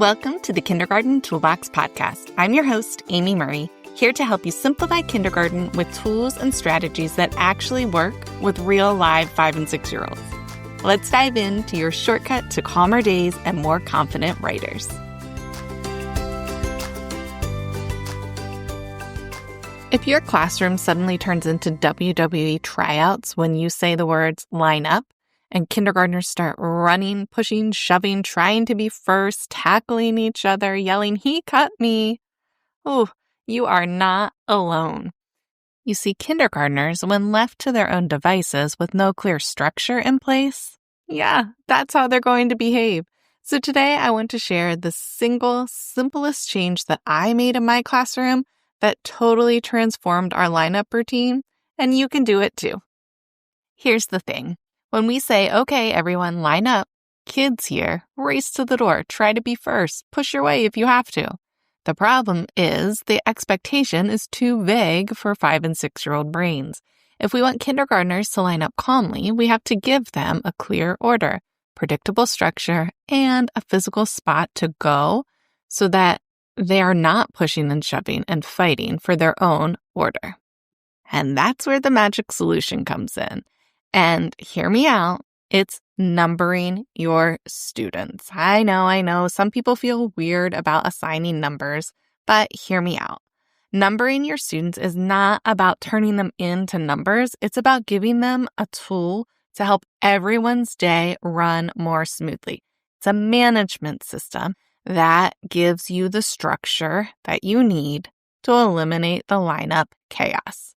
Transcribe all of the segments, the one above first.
Welcome to the Kindergarten Toolbox Podcast. I'm your host, Amy Murray, here to help you simplify kindergarten with tools and strategies that actually work with real live 5 and 6-year-olds. Let's dive into your shortcut to calmer days and more confident writers. If your classroom suddenly turns into WWE tryouts when you say the words line up, and kindergartners start running, pushing, shoving, trying to be first, tackling each other, yelling, "He cut me," oh, you are not alone. You see, kindergartners, when left to their own devices with no clear structure in place, that's how they're going to behave. So today I want to share the simplest change that I made in my classroom that totally transformed our lineup routine, and you can do it too. Here's the thing. When we say, "Okay, everyone, line up," kids here race to the door, try to be first, push your way if you have to. The problem is the expectation is too vague for 5 and 6-year-old brains. If we want kindergartners to line up calmly, we have to give them a clear order, predictable structure, and a physical spot to go so that they are not pushing and shoving and fighting for their own order. And that's where the magic solution comes in. And hear me out, it's numbering your students. I know, some people feel weird about assigning numbers, but hear me out. Numbering your students is not about turning them into numbers. It's about giving them a tool to help everyone's day run more smoothly. It's a management system that gives you the structure that you need to eliminate the lineup chaos.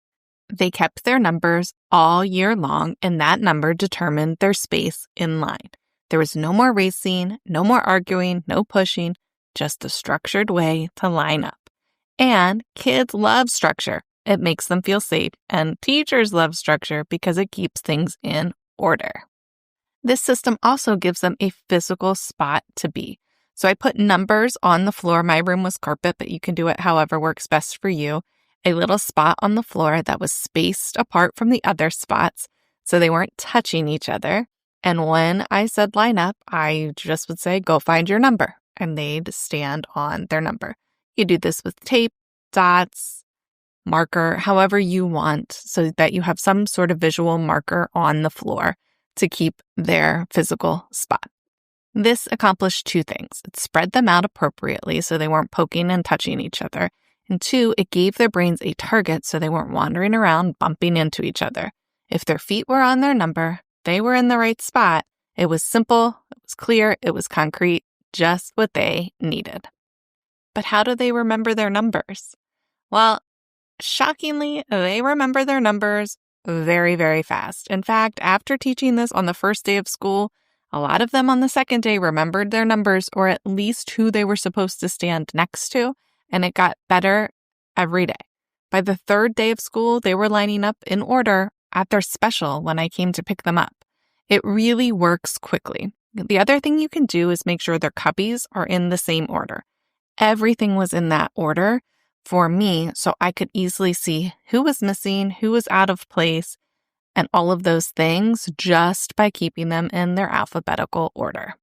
They kept their numbers all year long, and that number determined their space in line. There was no more racing, no more arguing, no pushing, just a structured way to line up. And kids love structure. It makes them feel safe, and teachers love structure because it keeps things in order. This system also gives them a physical spot to be. So I put numbers on the floor. My room was carpet, but you can do it however works best for you. A little spot on the floor that was spaced apart from the other spots so they weren't touching each other. And when I said line up, I just would say, "Go find your number," and they'd stand on their number. You do this with tape, dots, marker, however you want, so that you have some sort of visual marker on the floor to keep their physical spot. This accomplished two things. It spread them out appropriately so they weren't poking and touching each other. And two, it gave their brains a target so they weren't wandering around bumping into each other. If their feet were on their number, they were in the right spot. It was simple, it was clear, it was concrete, just what they needed. But how do they remember their numbers? Well, shockingly, they remember their numbers very, very fast. In fact, after teaching this on the first day of school, a lot of them on the second day remembered their numbers, or at least who they were supposed to stand next to. And it got better every day. By the third day of school, they were lining up in order at their special when I came to pick them up. It really works quickly. The other thing you can do is make sure their cubbies are in the same order. Everything was in that order for me, so I could easily see who was missing, who was out of place, and all of those things just by keeping them in their alphabetical order.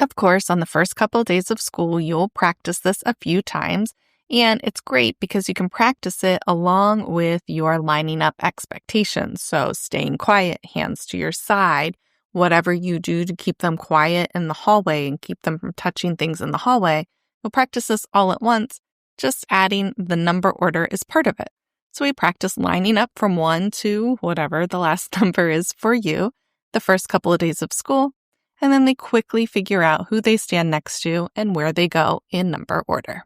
Of course, on the first couple of days of school, you'll practice this a few times, and it's great because you can practice it along with your lining up expectations. So staying quiet, hands to your side, whatever you do to keep them quiet in the hallway and keep them from touching things in the hallway, you'll practice this all at once. Just adding the number order is part of it. So we practice lining up from 1 to whatever the last number is for you the first couple of days of school. And then they quickly figure out who they stand next to and where they go in number order.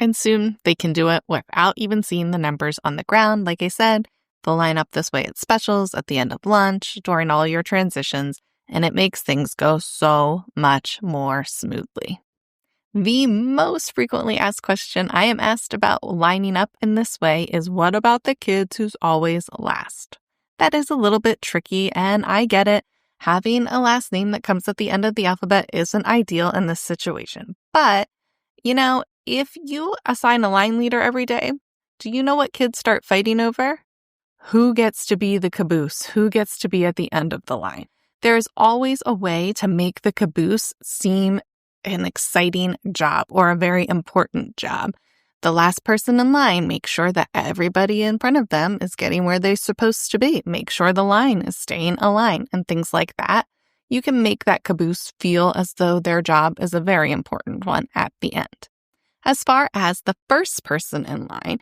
And soon they can do it without even seeing the numbers on the ground. Like I said, they'll line up this way at specials, at the end of lunch, during all your transitions, and it makes things go so much more smoothly. The most frequently asked question I am asked about lining up in this way is, what about the kids who's always last? That is a little bit tricky, and I get it. Having a last name that comes at the end of the alphabet isn't ideal in this situation. But, if you assign a line leader every day, do you know what kids start fighting over? Who gets to be the caboose? Who gets to be at the end of the line? There's always a way to make the caboose seem an exciting job or a very important job. The last person in line, make sure that everybody in front of them is getting where they're supposed to be. Make sure the line is staying aligned and things like that. You can make that caboose feel as though their job is a very important one at the end. As far as the first person in line,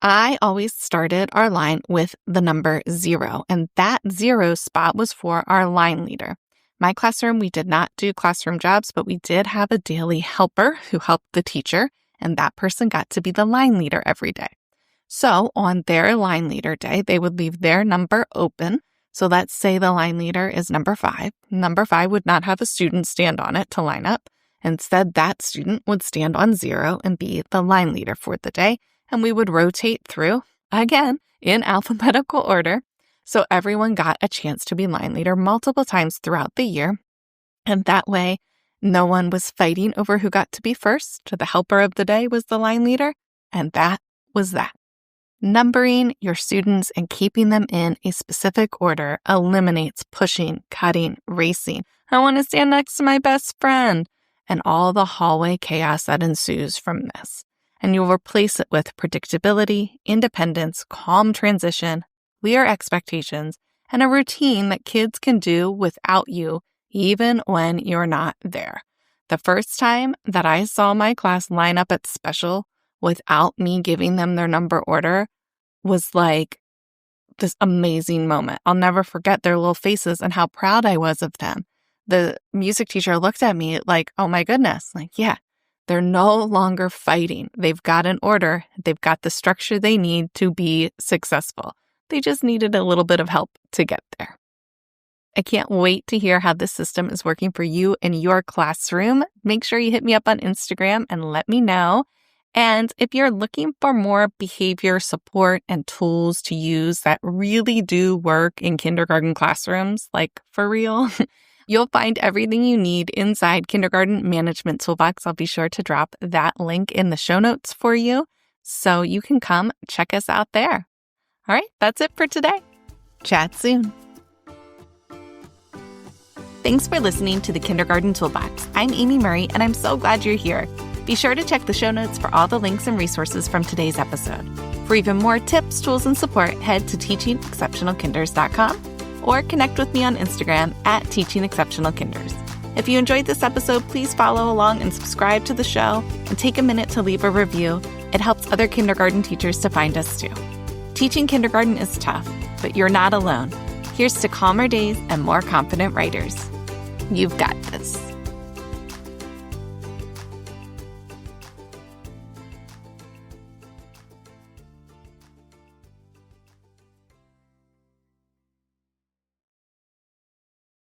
I always started our line with the number 0, and that 0 spot was for our line leader. My classroom, we did not do classroom jobs, but we did have a daily helper who helped the teacher, and that person got to be the line leader every day. So on their line leader day, they would leave their number open. So let's say the line leader is number 5. Number 5 would not have a student stand on it to line up. Instead, that student would stand on 0 and be the line leader for the day, and we would rotate through, again, in alphabetical order. So everyone got a chance to be line leader multiple times throughout the year. And that way, no one was fighting over who got to be first. The helper of the day was the line leader, and that was that. Numbering your students and keeping them in a specific order eliminates pushing, cutting, racing. I want to stand next to my best friend, and all the hallway chaos that ensues from this. And you'll replace it with predictability, independence, calm transition, clear expectations, and a routine that kids can do without you, even when you're not there. The first time that I saw my class line up at special without me giving them their number order was like this amazing moment. I'll never forget their little faces and how proud I was of them. The music teacher looked at me like, oh my goodness, like, yeah, they're no longer fighting. They've got an order. They've got the structure they need to be successful. They just needed a little bit of help to get there. I can't wait to hear how this system is working for you in your classroom. Make sure you hit me up on Instagram and let me know. And if you're looking for more behavior support and tools to use that really do work in kindergarten classrooms, like for real, you'll find everything you need inside Kindergarten Management Toolbox. I'll be sure to drop that link in the show notes for you so you can come check us out there. All right, that's it for today. Chat soon. Thanks for listening to the Kindergarten Toolbox. I'm Amy Murray, and I'm so glad you're here. Be sure to check the show notes for all the links and resources from today's episode. For even more tips, tools, and support, head to teachingexceptionalkinders.com or connect with me on Instagram at teachingexceptionalkinders. If you enjoyed this episode, please follow along and subscribe to the show and take a minute to leave a review. It helps other kindergarten teachers to find us too. Teaching kindergarten is tough, but you're not alone. Here's to calmer days and more confident writers. You've got this.